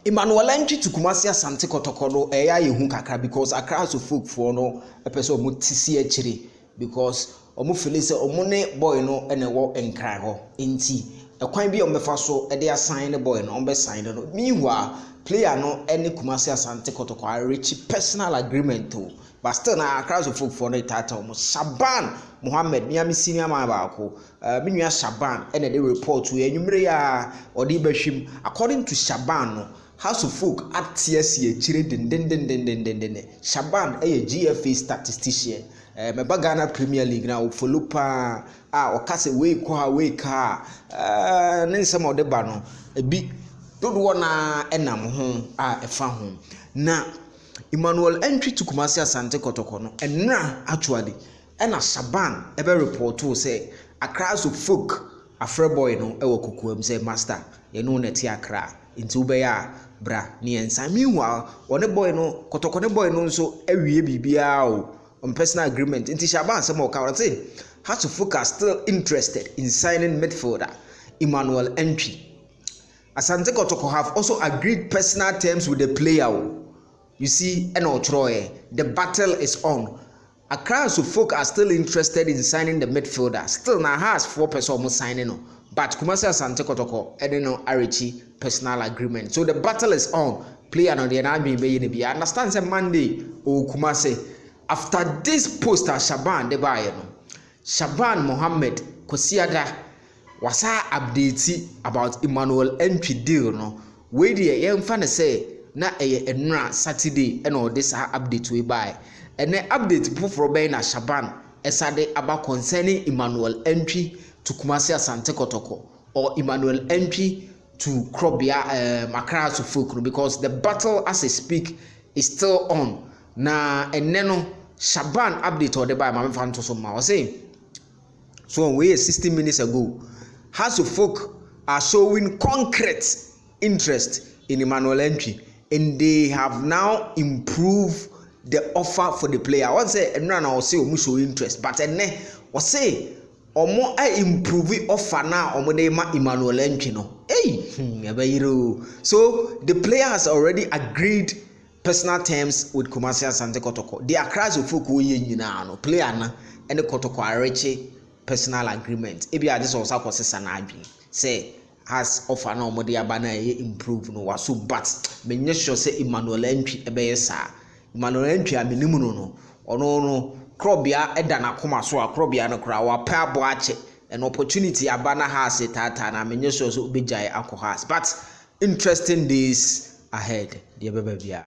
Emmanuel Entry to Kumasi Asante Kotoko no eya yehu kakra because Accra so folk for no epeso omo tisi akire because omo feel say omo ne boy no ene wo enkran ho enti ekwan bi omefa so e dey assign ne boy no ombe sign no meanwhile player no ene Kumasi Asante Kotoko are reach personal agreement to but still na Accra so folk for no tata omo Shaban Mohammed miami senior man baako minua Shaban ene dey report we enwumre ya odi behwim according to Shaban no House of Folk at TSC chire den Shaban GFA statistician meba Ghana Premier League na follow pa okase we ka ne nsem ode ba no ebi dodo na enam ho efa ho na Emmanuel Entry to Kumasi Asante Kotoko no enra actually ena Shaban ebe report o say Accra of Folk afre boy no ewo kokoam say master ye no na ti Accra inti ubeya bra ni ensa meanwhile one boy no Kotoko ne boy no nso awie bibia on personal agreement inti Shaban say mo ka say House of Folk are still interested in signing midfielder Emmanuel Entry. Asante Kotoko have also agreed personal terms with the player. You see the battle is on. Accra of Folk are still interested in signing the midfielder. Still now has 4 person almost signing no. But Kumasi Asante Kotoko no Arichi personal agreement. So the battle is on. Player no the be I understand say Monday o Kumasi after this poster Shaban de buy no. Shaban Mohammed Kosiada wasa update about Emmanuel Entry deal no. We dey yemfa say na enra Saturday and all this update we buy. And then update foforo be na Shaban esade about concerning Emmanuel Entry to Kumasi Asante Kotoko or Emmanuel Entry to Krobia Accra of Folk because the battle as I speak is still on. Na eneno Shaban update or the by Mama Fanto so ma say so we 60 minutes ago House of Folk are showing concrete interest in Emmanuel Entry and they have now improved the offer for the player. I want to say enra na say omo show interest but enne we say omo improve offer now omo dey ma Emmanuel Entry no so the player has already agreed personal terms with Kumasi Asante Kotoko. The Accra of Folk we nyina no player na ene Kotoko areche personal agreement ebi ade so osa kwose na adwen say has offer na omo dey abana improve no waso but menye sure say Emmanuel Entry ebe sa Emmanuel Entry amenimu no ono Krobia eda na koma so Krobia no kra wa pa abo ache an opportunity abana has tata na menye sure so obejai akọ has but interesting days ahead the bia